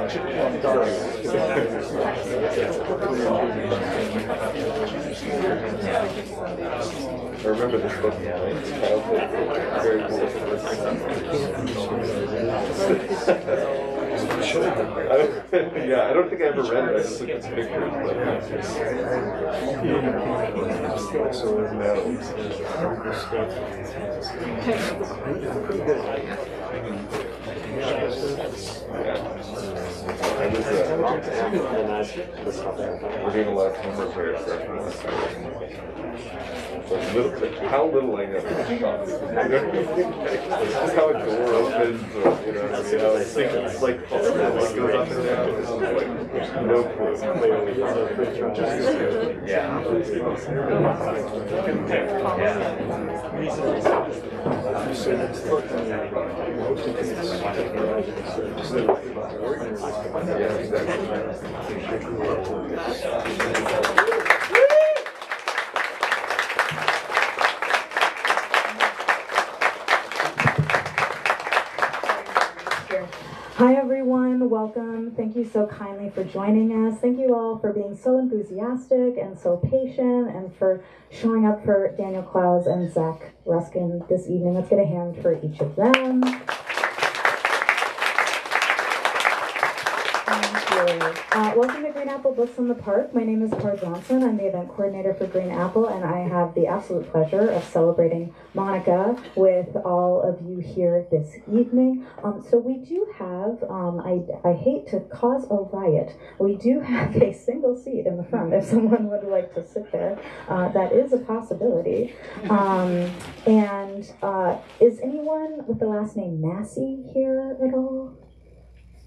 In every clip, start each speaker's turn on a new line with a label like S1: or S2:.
S1: I remember this book in my childhood. Very cool. Yeah, I don't think I ever read it. I just looked at the pictures. We're doing a lot of homework here. How little I know. Just how a door opens, or it's like it goes up and down. It's like no clue. Yeah.
S2: Hi everyone, welcome. Thank you so kindly for joining us. Thank you all for being so enthusiastic and so patient and for showing up for Daniel Clowes and Zach Ruskin this evening. Let's get a hand for each of them. Welcome to Green Apple Books in the Park. My name is Par Johnson. I'm the event coordinator for Green Apple, and I have the absolute pleasure of celebrating Monica with all of you here this evening. So we do have, I hate to cause a riot, we do have a single seat in the front if someone would like to sit there. That is a possibility. Is anyone with the last name Massey here at all?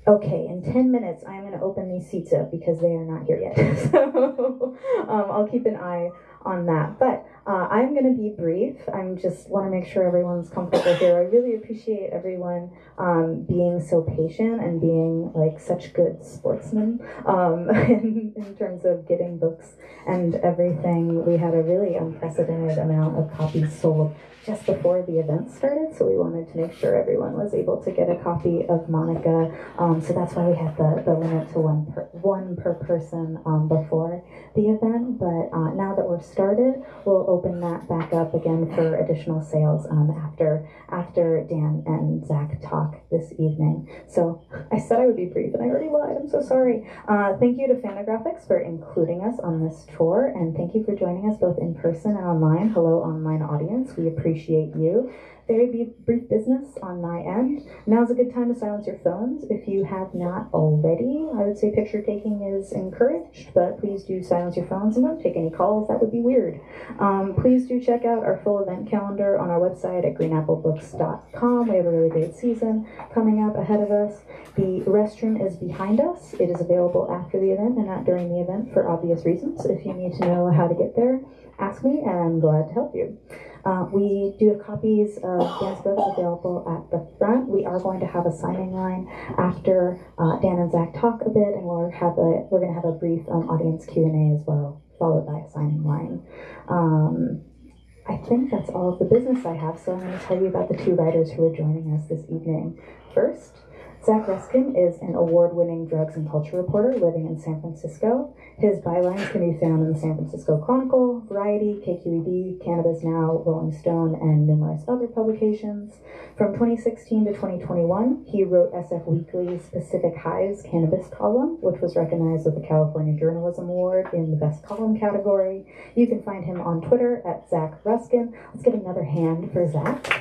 S2: Okay, in 10 minutes, I'm going to open these seats up because they are not here yet. So I'll keep an eye on that. But I'm going to be brief. I just want to make sure everyone's comfortable here. I really appreciate everyone being so patient and being like such good sportsmen in terms of getting books and everything. We had a really unprecedented amount of copies sold just before the event started, so we wanted to make sure everyone was able to get a copy of Monica. So that's why we had the limit to one per person before the event. But now that we're started, we'll open that back up again for additional sales after Dan and Zach talk this evening. So I said I would be brief, and I already lied. I'm so sorry. Thank you to Fantagraphics for including us on this tour, and thank you for joining us both in person and online. Hello, online audience. We appreciate you. Very brief business on my end. Now's a good time to silence your phones. If you have not already, I would say picture taking is encouraged, but please do silence your phones and don't take any calls. That would be weird. Please do check out our full event calendar on our website at greenapplebooks.com. We have a really great season coming up ahead of us. The restroom is behind us. It is available after the event and not during the event for obvious reasons. If you need to know how to get there, ask me and I'm glad to help you. We do have copies of Dan's books available at the front. We are going to have a signing line after Dan and Zach talk a bit, and we're going to have a brief audience Q&A as well, followed by a signing line. I think that's all of the business I have, so I'm going to tell you about the two writers who are joining us this evening. First, Zach Ruskin is an award-winning drugs and culture reporter living in San Francisco. His bylines can be found in the San Francisco Chronicle, Variety, KQED, Cannabis Now, Rolling Stone, and numerous other publications. From 2016 to 2021, he wrote SF Weekly's Pacific Highs Cannabis column, which was recognized with the California Journalism Award in the Best Column category. You can find him on Twitter at Zach Ruskin. Let's get another hand for Zach.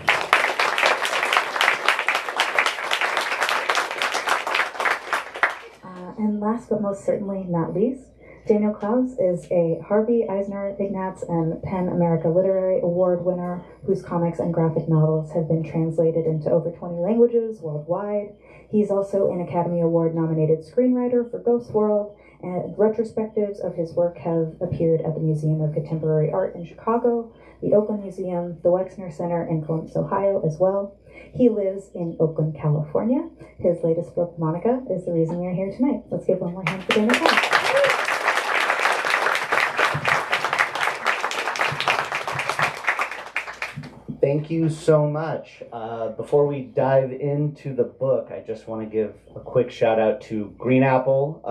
S2: And last but most certainly not least, Daniel Clowes is a Harvey Eisner Ignatz and PEN America Literary Award winner whose comics and graphic novels have been translated into over 20 languages worldwide. He's also an Academy Award nominated screenwriter for Ghost World, and retrospectives of his work have appeared at the Museum of Contemporary Art in Chicago, the Oakland Museum, the Wexner Center in Columbus, Ohio as well. He lives in Oakland, California. His latest book, Monica, is the reason we're here tonight. Let's give one more hand for Daniel Clowes.
S3: Thank you so much. Before we dive into the book, I just want to give a quick shout out to Green Apple,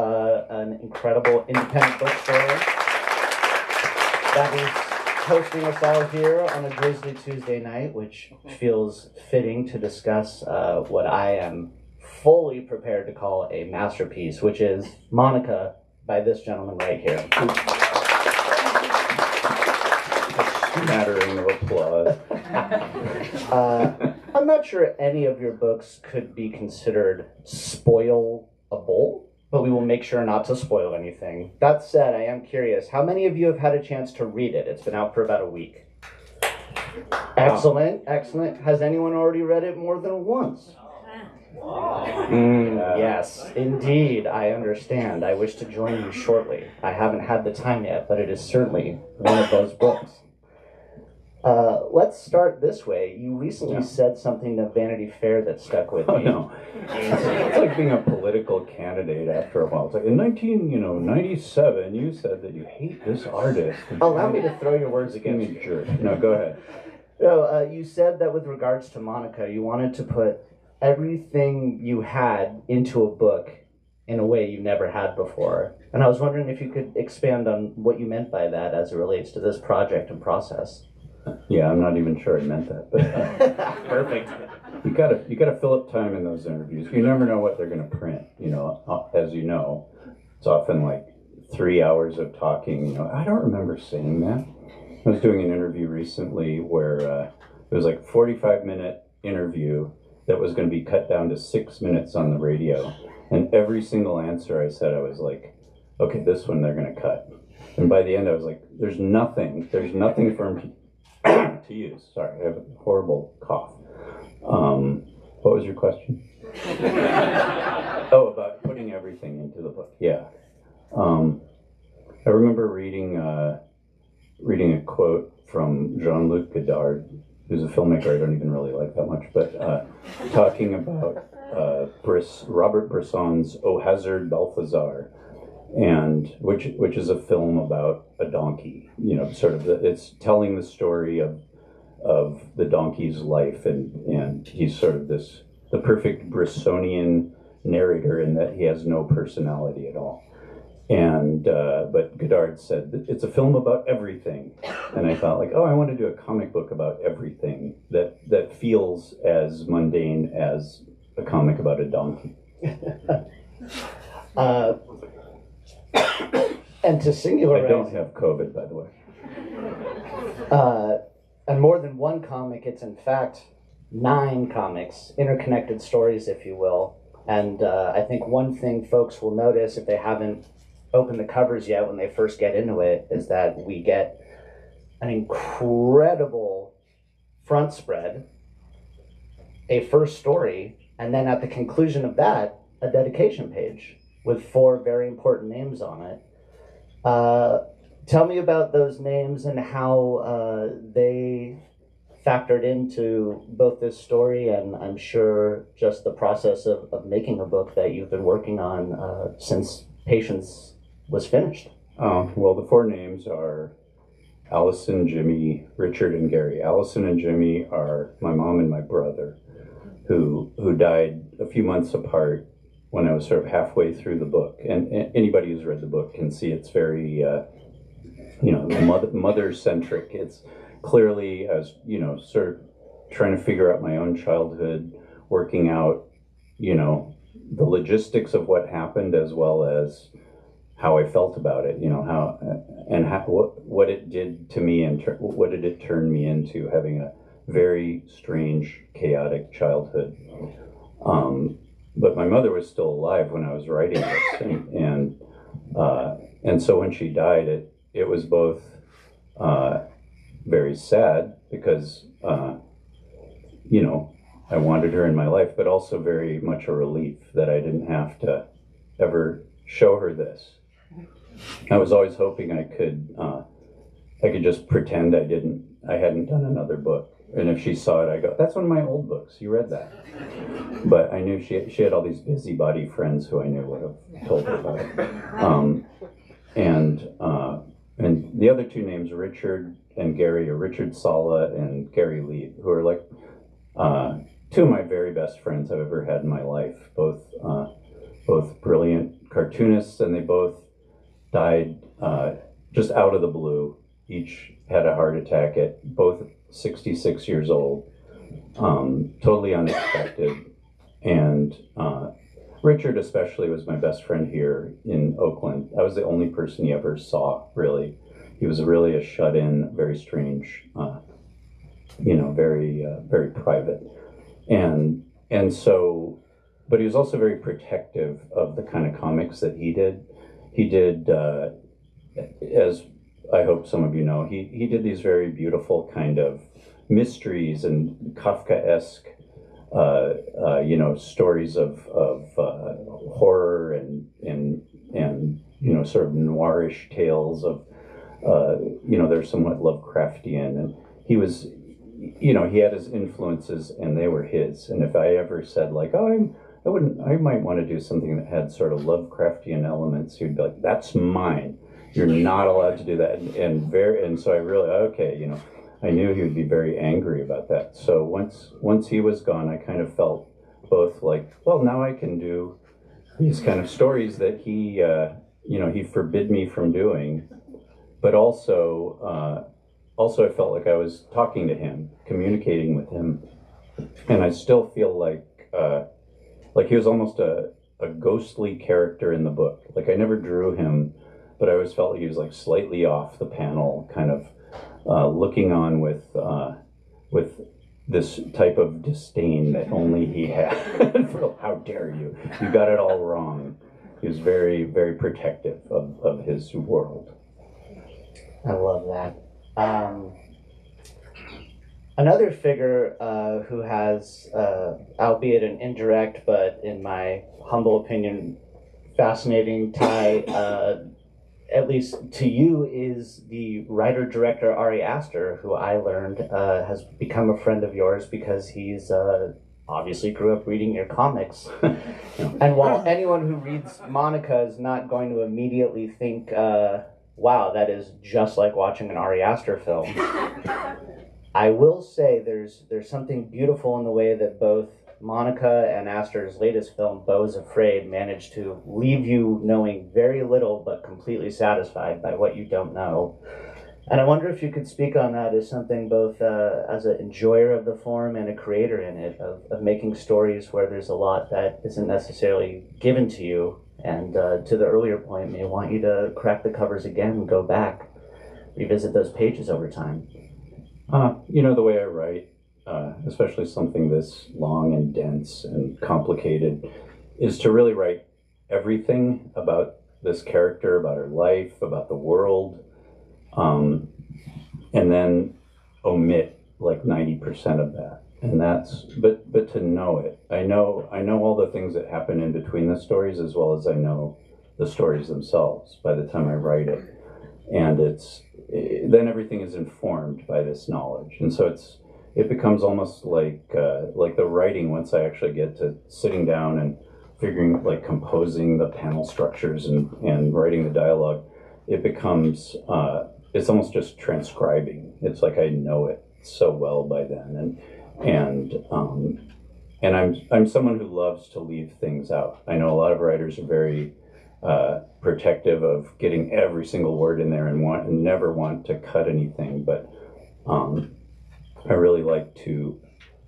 S3: an incredible independent bookstore that is hosting us all here on a Grizzly Tuesday night, which feels fitting to discuss what I am fully prepared to call a masterpiece, which is Monica by this gentleman right here.
S4: Smattering of applause.
S3: I'm not sure any of your books could be considered spoilable, but we will make sure not to spoil anything. That said, I am curious, how many of you have had a chance to read it? It's been out for about a week. Excellent, excellent. Has anyone already read it more than once? Yes, indeed, I understand. I wish to join you shortly. I haven't had the time yet, but it is certainly one of those books. Let's start this way. You recently said something to Vanity Fair that stuck with me.
S4: Oh, no. It's like being a political candidate after a while. It's like in 1997, you said that you hate this artist.
S3: Allow me to throw your words
S4: Give
S3: against
S4: me
S3: you.
S4: jerk. No, go ahead.
S3: No, you said that with regards to Monica, you wanted to put everything you had into a book in a way you never had before. And I was wondering if you could expand on what you meant by that as it relates to this project and process.
S4: Yeah, I'm not even sure I meant that. But
S3: Perfect.
S4: you gotta fill up time in those interviews. You never know what they're gonna print. As you know, it's often like 3 hours of talking. I don't remember saying that. I was doing an interview recently where it was like a 45-minute interview that was going to be cut down to 6 minutes on the radio, and every single answer I said, I was like, okay, this one they're going to cut. And by the end, I was like, there's nothing for him to use. Sorry, I have a horrible cough. What was your question? Oh, about putting everything into the book. Yeah. I remember reading a quote from Jean-Luc Godard, who's a filmmaker I don't even really like that much, but talking about Robert Bresson's O Hazard Balthazar, and which is a film about a donkey. It's telling the story of the donkey's life, and he's sort of the perfect Bressonian narrator in that he has no personality at all. And but Godard said that it's a film about everything, and I thought, like, oh, I want to do a comic book about everything that feels as mundane as a comic about a donkey.
S3: And to singularize,
S4: I don't have COVID, by the way.
S3: And more than one comic, it's in fact 9 comics, interconnected stories, if you will. And I think one thing folks will notice if they haven't opened the covers yet when they first get into it is that we get an incredible front spread, a first story, and then at the conclusion of that, a dedication page with 4 very important names on it. Tell me about those names and how they factored into both this story and I'm sure just the process of making a book that you've been working on since Patience was finished.
S4: Oh, well, the 4 names are Allison, Jimmy, Richard, and Gary. Allison and Jimmy are my mom and my brother, who died a few months apart when I was sort of halfway through the book. And anybody who's read the book can see it's very, mother-centric. It's clearly, I was, sort of trying to figure out my own childhood, working out, the logistics of what happened as well as how I felt about it, what it did to me and what did it turn me into, having a very strange, chaotic childhood. But my mother was still alive when I was writing this, and so when she died, it was both very sad because I wanted her in my life, but also very much a relief that I didn't have to ever show her this. I was always hoping I could just pretend I hadn't done another book. And if she saw it, I go, that's one of my old books. You read that. But I knew she had all these busybody friends who I knew would have told her about it. And the other 2 names, Richard, Gary, or Richard Sala and Gary Lee, who are like two of my very best friends I've ever had in my life. Both brilliant cartoonists, and they both died just out of the blue. Each had a heart attack at both 66 years old, totally unexpected. And Richard especially was my best friend here in Oakland. I was the only person he ever saw, really. He was really a shut-in, very strange, very private. And so, but he was also very protective of the kind of comics that he did. He did, as I hope some of you know, he did these very beautiful kind of mysteries and Kafkaesque, stories of horror and sort of noirish tales of, they're somewhat Lovecraftian, and he was, he had his influences and they were his. And if I ever said like, oh, I might want to do something that had sort of Lovecraftian elements, he'd be like, that's mine. You're not allowed to do that. And so I really, okay, I knew he would be very angry about that. So once he was gone, I kind of felt both like, well, now I can do these kind of stories that he forbid me from doing, but also I felt like I was talking to him, communicating with him, and I still feel like he was almost a ghostly character in the book. Like I never drew him, but I always felt like he was like slightly off the panel, kind of looking on with this type of disdain that only he had. For, how dare you? You got it all wrong. He was very, very protective of his world.
S3: I love that. Another figure who has, albeit an indirect, but in my humble opinion, fascinating tie, at least to you, is the writer-director Ari Aster, who I learned has become a friend of yours because he's obviously grew up reading your comics. And while anyone who reads Monica is not going to immediately think, wow, that is just like watching an Ari Aster film, I will say there's something beautiful in the way that both Monica and Aster's latest film, Beau is Afraid, managed to leave you knowing very little but completely satisfied by what you don't know. And I wonder if you could speak on that as something both as an enjoyer of the form and a creator in it, of making stories where there's a lot that isn't necessarily given to you. And to the earlier point, may I want you to crack the covers again, go back, revisit those pages over time.
S4: The way I write, especially something this long and dense and complicated, is to really write everything about this character, about her life, about the world, and then omit like 90% of that. And that's, but to know it, I know all the things that happen in between the stories as well as I know the stories themselves by the time I write it. And then everything is informed by this knowledge. And so it becomes almost like the writing, once I actually get to sitting down and figuring, like composing the panel structures and writing the dialogue, it becomes, it's almost just transcribing. It's like I know it so well by then. And I'm someone who loves to leave things out. I know a lot of writers are very protective of getting every single word in there and never want to cut anything, but I really like to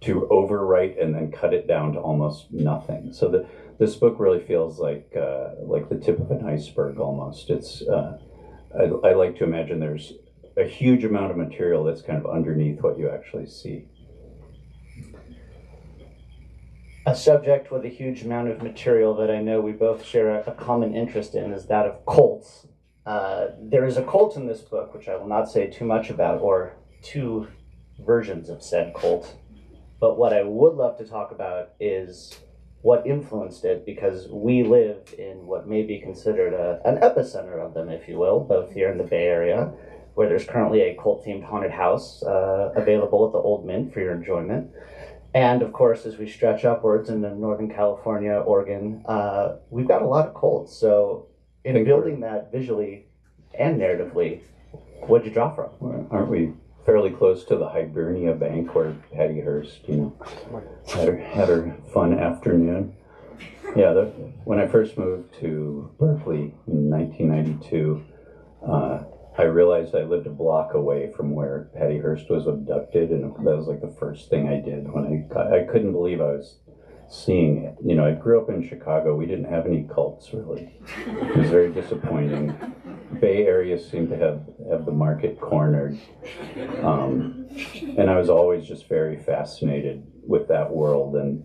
S4: overwrite and then cut it down to almost nothing. So this book really feels like the tip of an iceberg almost. It's I like to imagine there's a huge amount of material that's kind of underneath what you actually see.
S3: A subject with a huge amount of material that I know we both share a common interest in is that of cults. There is a cult in this book, which I will not say too much about, or two versions of said cult. But what I would love to talk about is what influenced it, because we live in what may be considered an epicenter of them, if you will, both here in the Bay Area, where there's currently a cult-themed haunted house available at the Old Mint for your enjoyment. And of course, as we stretch upwards into Northern California, Oregon, we've got a lot of cults. So in building that visually and narratively, What'd you draw from?
S4: Well, aren't we fairly close to the Hibernia Bank where Patty Hearst, had her fun afternoon? Yeah, when I first moved to Berkeley in 1992, I realized I lived a block away from where Patty Hearst was abducted, and that was like the first thing I did when I couldn't believe I was seeing it. I grew up in Chicago. We didn't have any cults, really. It was very disappointing. Bay Area seemed to have the market cornered. And I was always just very fascinated with that world. And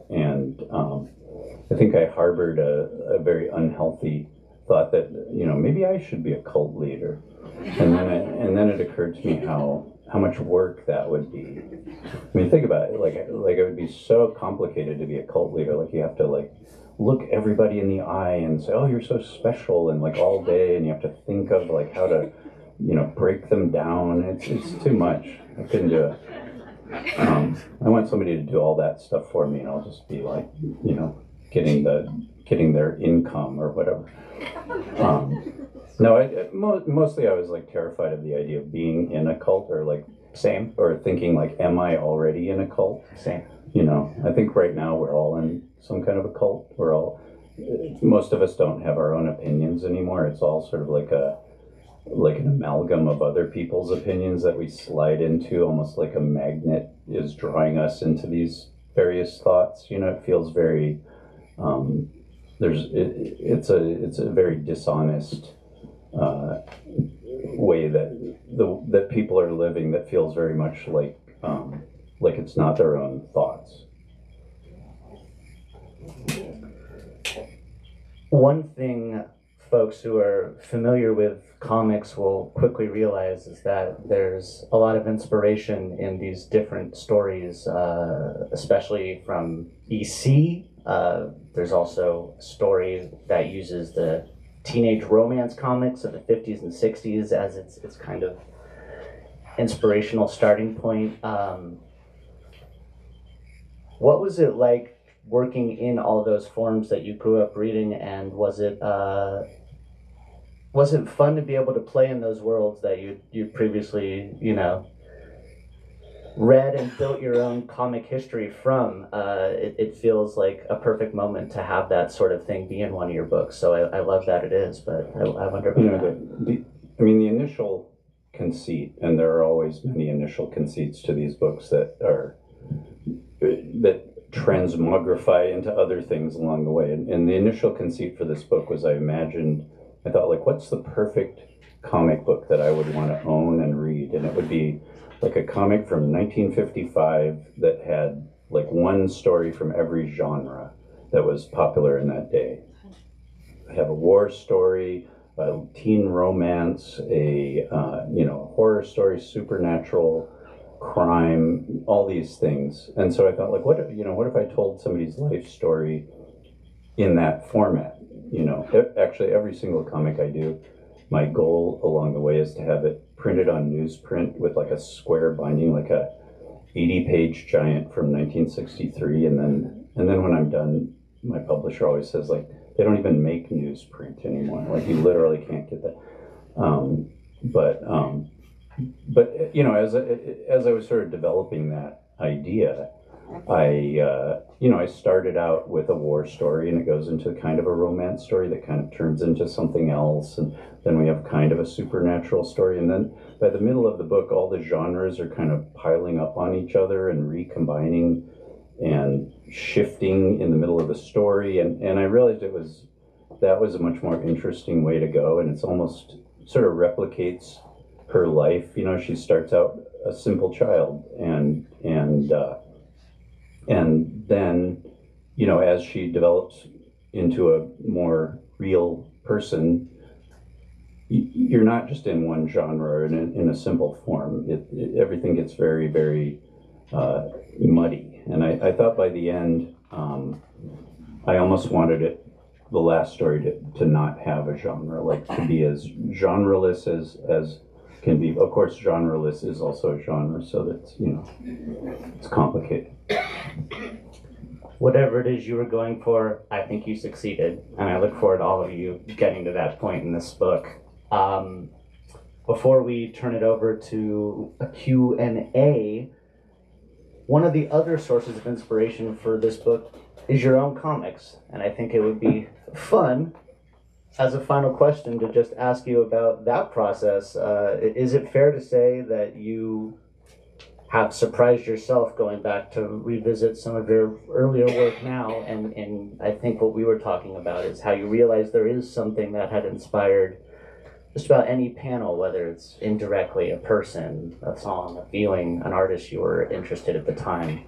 S4: I think I harbored a very unhealthy thought that, maybe I should be a cult leader. And then it occurred to me how much work that would be. I mean, think about it. Like it would be so complicated to be a cult leader. Like you have to look everybody in the eye and say, "Oh, you're so special," and all day, and you have to think of how to, break them down. It's too much. I couldn't do it. I want somebody to do all that stuff for me, and I'll just be getting their income or whatever. No, mostly I was terrified of the idea of being in a cult, or
S3: Same.
S4: or thinking am I already in a cult?
S3: Same.
S4: I think right now we're all in some kind of a cult. Most of us don't have our own opinions anymore. It's all sort of like an amalgam of other people's opinions that we slide into, almost like a magnet is drawing us into these various thoughts. It feels very it's a very dishonest way that people are living, that feels very much like it's not their own thoughts.
S3: One thing folks who are familiar with comics will quickly realize is that there's a lot of inspiration in these different stories, especially from EC. There's also a story that uses the teenage romance comics of the 50s and 60s as its kind of inspirational starting point. What was it like working in all those forms that you grew up reading, and was it fun to be able to play in those worlds that you previously read and built your own comic history from? It feels like a perfect moment to have that sort of thing be in one of your books. So I love that it is, but I wonder about that.
S4: The initial conceit, and there are always many initial conceits to these books that transmogrify into other things along the way. And the initial conceit for this book was I thought, what's the perfect comic book that I would want to own and read? And it would be a comic from 1955 that had one story from every genre that was popular in that day. I have a war story, a teen romance, a horror story, supernatural, crime, all these things. And so I thought, what if I told somebody's life story in that format? Actually, every single comic I do, my goal along the way is to have it printed on newsprint with a square binding, like a 80-page giant from 1963, and then when I'm done, my publisher always says they don't even make newsprint anymore. You literally can't get that. But as I was sort of developing that idea, I started out with a war story, and it goes into kind of a romance story that kind of turns into something else, and then we have kind of a supernatural story, and then by the middle of the book, all the genres are kind of piling up on each other and recombining and shifting in the middle of the story, and I realized that was a much more interesting way to go, and it's almost sort of replicates her life. She starts out a simple child, and then, as she develops into a more real person, you're not just in one genre or in a simple form. Everything gets very, very muddy. And I thought by the end, I almost wanted the last story to not have a genre, to be as genreless as can be. Of course, genreless is also a genre, so that's, it's complicated.
S3: Whatever it is you were going for, I think you succeeded, and I look forward to all of you getting to that point in this book. before we turn it over to a Q&A, one of the other sources of inspiration for this book is your own comics. And I think it would be fun, as a final question, to just ask you about that process. Is it fair to say that you have surprised yourself going back to revisit some of your earlier work now? And I think what we were talking about is how you realize there is something that had inspired just about any panel, whether it's indirectly a person, a song, a feeling, an artist you were interested at the time.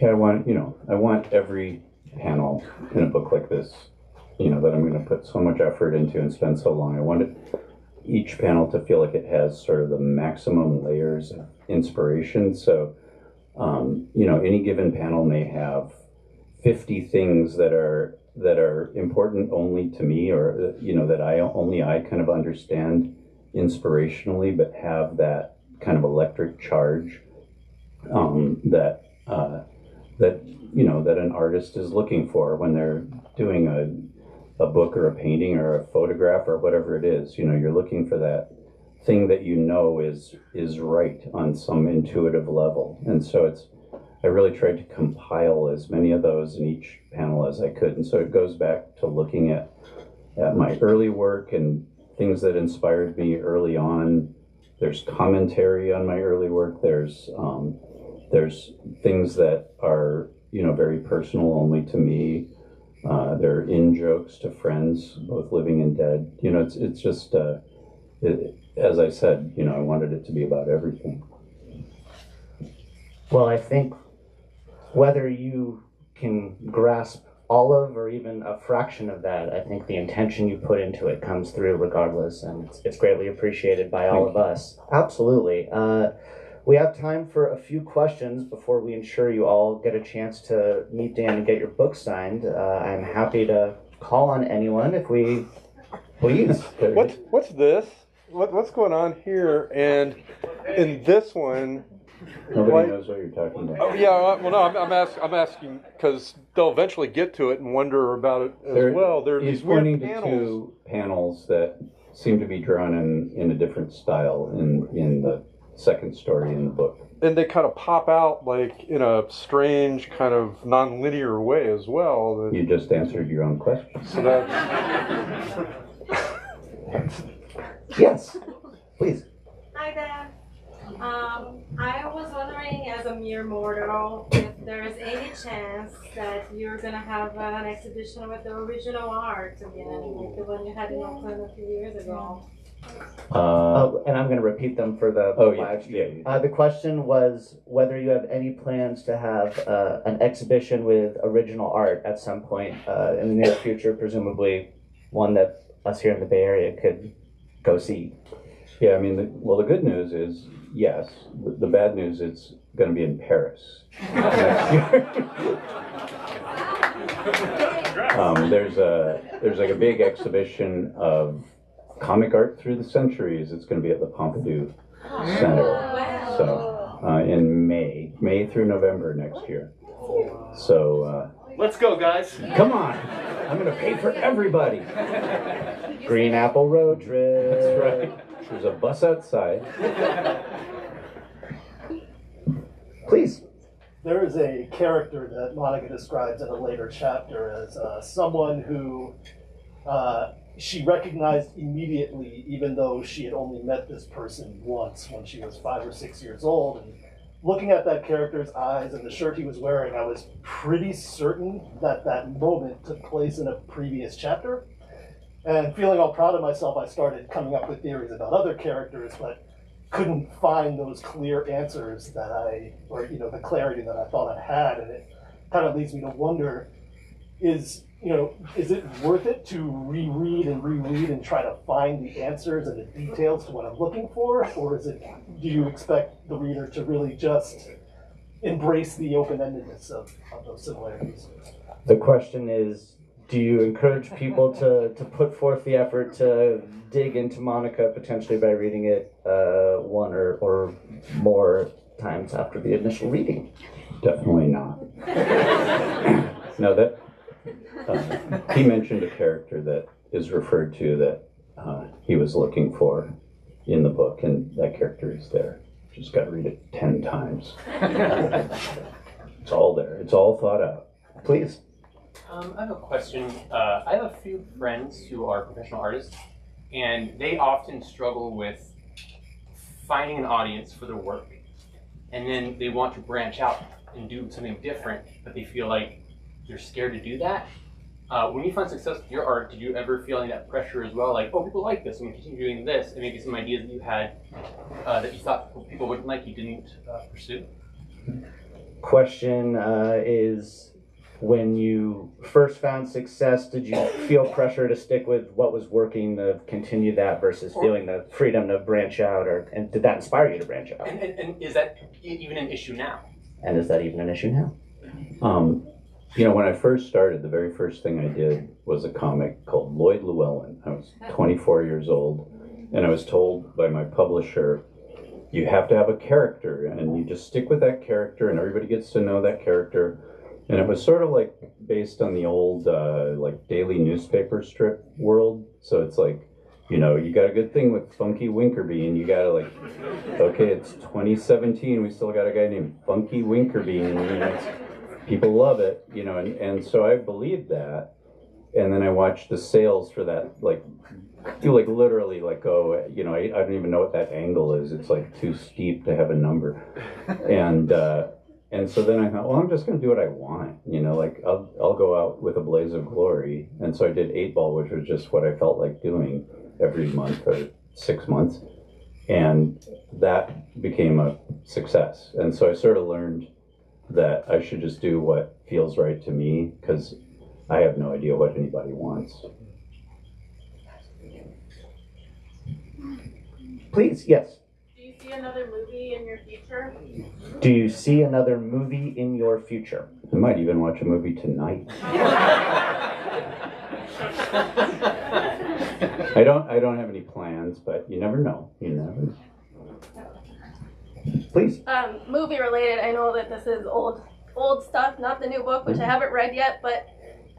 S4: Yeah, I want every panel in a book like this, that I'm going to put so much effort into and spend so long. I want each panel to feel like it has sort of the maximum layers of inspiration. So, any given panel may have 50 things that are important only to me, or that I kind of understand inspirationally, but have that kind of electric charge that an artist is looking for when they're doing a book or a painting or a photograph or whatever it is. You're looking for that thing that is right on some intuitive level, and so I really tried to compile as many of those in each panel as I could. And so it goes back to looking at my early work and things that inspired me early on. There's commentary on my early work. There's things that are, very personal only to me. There are in-jokes to friends, both living and dead. It's just, as I said, I wanted it to be about everything.
S3: Well, I think whether you can grasp all of or even a fraction of that, I think the intention you put into it comes through regardless, and it's greatly appreciated by all of us. Absolutely. We have time for a few questions before we ensure you all get a chance to meet Dan and get your book signed. I'm happy to call on anyone if we please.
S5: What's this? What's going on here? And in this one,
S4: nobody knows what you're talking about.
S5: Oh, yeah, well, no, I'm asking because they'll eventually get to it and wonder about it as well. There are these weird panels.
S4: To two panels that seem to be drawn in a different style in the second story in the book.
S5: And they kind of pop out like in a strange kind of non-linear way as well.
S4: You just answered your own question.
S5: So that's...
S3: Yes, please.
S6: Hi there. I was wondering, as a mere mortal, if there is any chance that you're going to have an exhibition with the original art again, like the one you had in Oakland a few years ago.
S3: And I'm going to repeat them for the live stream. The question was whether you have any plans to have an exhibition with original art at some point in the near future, presumably one that us here in the Bay Area could go see.
S4: Yeah, I mean, the good news is yes. The bad news is going to be in Paris next year. There's like a big exhibition of comic art through the centuries. It's going to be at the Pompidou Center. So in May through November next year. So
S7: let's go, guys.
S4: Come on. I'm going to pay for everybody.
S3: Green Apple Road Trip.
S4: That's right. There's a bus outside.
S3: Please.
S8: There is a character that Monica describes in a later chapter as someone who she recognized immediately, even though she had only met this person once when she was 5 or 6 years old. And looking at that character's eyes and the shirt he was wearing, I was pretty certain that that moment took place in a previous chapter. And feeling all proud of myself, I started coming up with theories about other characters, but couldn't find those clear answers that the clarity that I thought I had. And it kind of leads me to wonder, is it worth it to reread and try to find the answers and the details to what I'm looking for? Or do you expect the reader to really just embrace the open-endedness of those similarities?
S3: The question is, do you encourage people to put forth the effort to dig into Monica potentially by reading it one or more times after the initial reading?
S4: Definitely not. No, that he mentioned a character that is referred to that he was looking for, in the book, and that character is there. Just got to read it 10 times. It's all there. It's all thought out.
S3: Please.
S7: I have a question. I have a few friends who are professional artists, and they often struggle with finding an audience for their work. And then they want to branch out and do something different, but they feel like they're scared to do that. When you find success with your art, did you ever feel any of that pressure as well? Like, oh, people like this, I'm going to continue doing this, and maybe some ideas that you had that you thought people wouldn't like, you didn't pursue?
S3: Question is, when you first found success, did you feel pressure to stick with what was working, to continue that, versus feeling the freedom to branch out, and did that inspire you to branch out?
S7: And is that even an issue now?
S3: And is that even an issue now?
S4: When I first started, the very first thing I did was a comic called Lloyd Llewellyn. I was 24 years old, and I was told by my publisher, you have to have a character, and you just stick with that character, and everybody gets to know that character. And it was sort of like based on the old like daily newspaper strip world. So it's like, you got a good thing with Funky Winkerbean. You got to like, okay, it's 2017. We still got a guy named Funky Winkerbean. People love it, and so I believed that. And then I watched the sales for that, like literally I don't even know what that angle is. It's like too steep to have a number. And so then I thought, well, I'm just going to do what I want, I'll go out with a blaze of glory. And so I did 8 Ball, which was just what I felt like doing every month or 6 months. And that became a success. And so I sort of learned that I should just do what feels right to me, because I have no idea what anybody wants.
S3: Please, yes.
S6: Do you see another movie in your future?
S3: Do you see another movie in your future?
S4: I might even watch a movie tonight. I don't have any plans, but you never know.
S3: Please.
S9: Movie related, I know that this is old stuff, not the new book, which I haven't read yet, but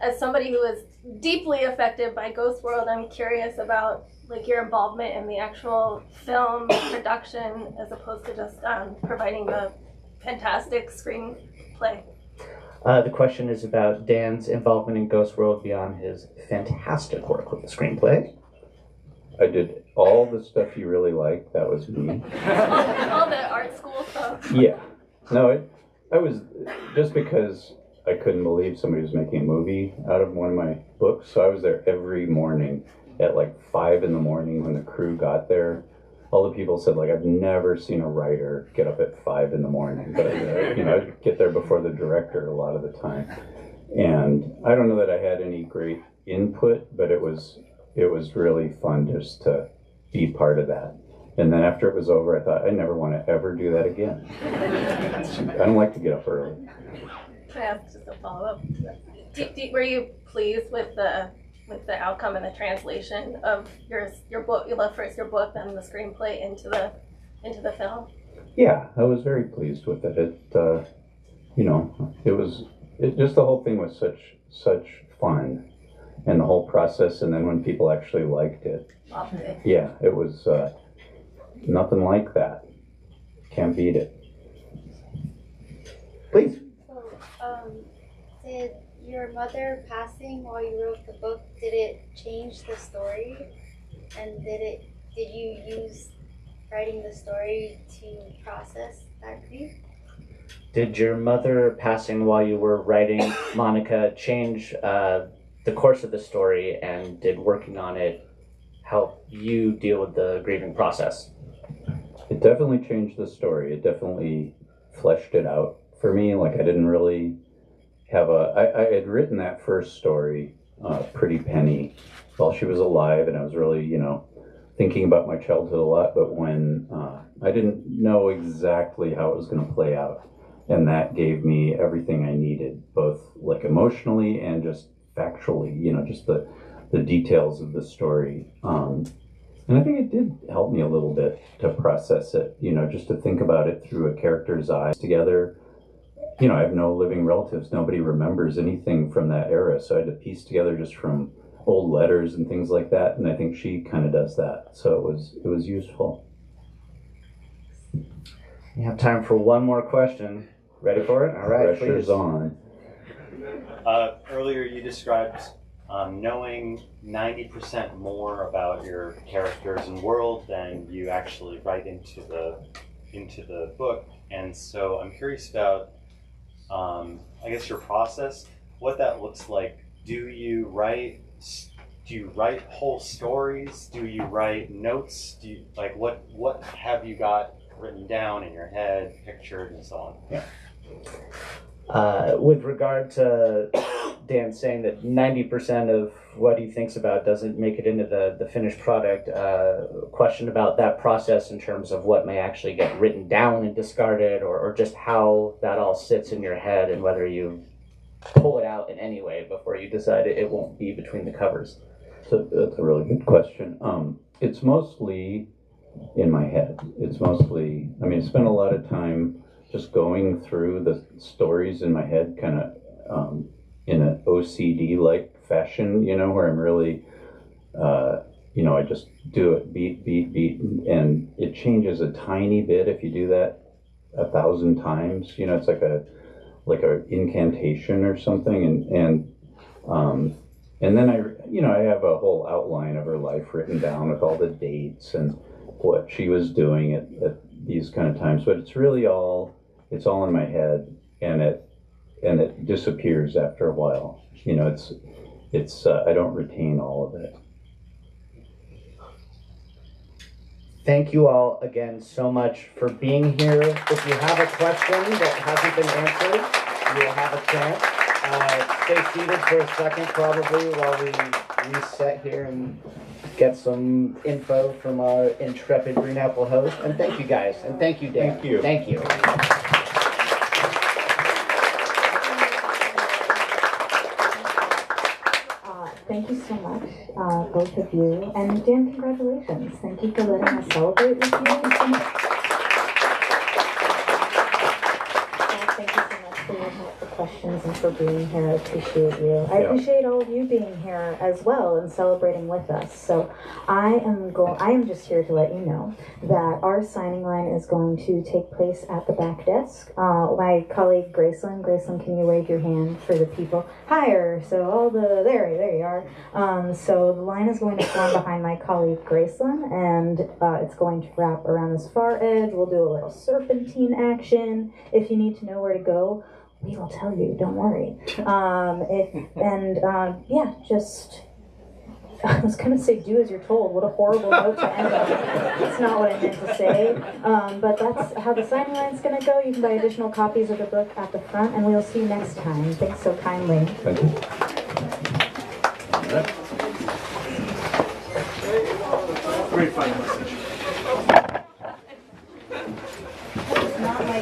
S9: as somebody who is deeply affected by Ghost World, I'm curious about your involvement in the actual film production as opposed to just providing the fantastic screenplay.
S3: The question is about Dan's involvement in Ghost World beyond his fantastic work with the screenplay.
S4: I did all the stuff you really like. That was me.
S9: all the art school stuff.
S4: Yeah. No, I was, just because I couldn't believe somebody was making a movie out of one of my books. So I was there every morning at 5 in the morning when the crew got there. All the people said, I've never seen a writer get up at 5 in the morning. But, I'd get there before the director a lot of the time. And I don't know that I had any great input, but it was really fun just to be part of that. And then after it was over, I thought, I never want to ever do that again. I don't like to get up early.
S9: Can I ask just a follow-up? Were you pleased with the outcome and the translation of your book? You left first your book, then the screenplay into the film.
S4: Yeah, I was very pleased with it. Just the whole thing was such fun. And the whole process, and then when people actually liked it, yeah, it was nothing like that. Can't beat it.
S3: Please.
S10: So, did your mother passing while you wrote the book, did it change the story? And did you use writing the story to process that grief?
S3: Did your mother passing while you were writing Monica change the course of the story, and did working on it help you deal with the grieving process?
S4: It definitely changed the story. It definitely fleshed it out for me. I didn't really have I had written that first story, Pretty Penny, while she was alive, and I was really, thinking about my childhood a lot, but when I didn't know exactly how it was going to play out. And that gave me everything I needed, both emotionally and just factually, just the details of the story. And I think it did help me a little bit to process it, just to think about it through a character's eyes together. I have no living relatives. Nobody remembers anything from that era. So I had to piece together just from old letters and things like that, and I think she kind of does that. So it was useful.
S3: You have time for one more question. Ready for it? All right,
S4: Pressure's
S3: please.
S4: on.
S11: Earlier you described knowing 90% more about your characters and world than you actually write into the book. And so I'm curious about, I guess, your process, what that looks like. Do you write whole stories? Do you write notes? Do you, like, what have you got written down in your head, pictured, and so on?
S3: Yeah. With regard to Dan saying that 90% of what he thinks about doesn't make it into the finished product, question about that process in terms of what may actually get written down and discarded, or just how that all sits in your head and whether you pull it out in any way before you decide it won't be between the covers.
S4: So that's a really good question. It's mostly in my head. It's mostly, I mean, I spent a lot of time just going through the stories in my head, kind of in an OCD-like fashion, you know, where I'm really, you know, I just do it beat, and it changes a tiny bit if you do that 1,000 times. You know, it's like a incantation or something, and then I have a whole outline of her life written down with all the dates and what she was doing at these kind of times. But it's really all in my head, and it disappears after a while. You know, it's I don't retain all of it.
S3: Thank you all again so much for being here. If you have a question that hasn't been answered, you'll have a chance. Stay seated for a second probably while we reset here and get some info from our intrepid Green Apple host. And thank you guys. And thank you, Dan.
S4: Thank you.
S3: Thank you.
S2: Thank you so much, both of you. And Dan, congratulations. Thank you for letting us celebrate with you. Thank you so much for your helpful questions and for being here. I appreciate you. I appreciate all of you being here as well and celebrating with us. So I am just here to let you know that our signing line is going to take place at the back desk. My colleague Graceland, can you wave your hand for the people? Higher. So there you are. So the line is going to form behind my colleague Graceland, and it's going to wrap around this far edge. We'll do a little serpentine action. If you need to know where to go, we will tell you. Don't worry. I was going to say do as you're told. What a horrible note to end on. That's not what I meant to say. But that's how the signing line's going to go. You can buy additional copies of the book at the front, and we'll see you next time. Thanks so kindly.
S4: Thank you.
S8: Great final message.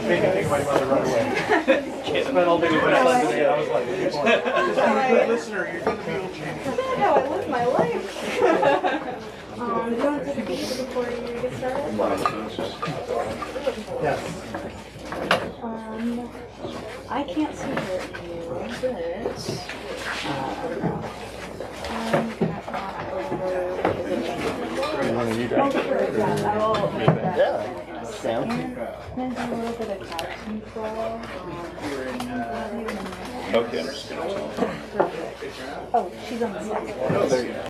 S8: Made me think my mother run away. Spent all day with my son today, and I was like, just be a good listener, you're going to be able to change.
S2: No, I live my life. Do you want to take a picture before you get started?
S8: Yes.
S2: I can't see her,
S3: Sound.
S2: There's a little bit of couch control.
S1: Okay.
S2: Oh, she's on the second.
S1: Oh, there you go.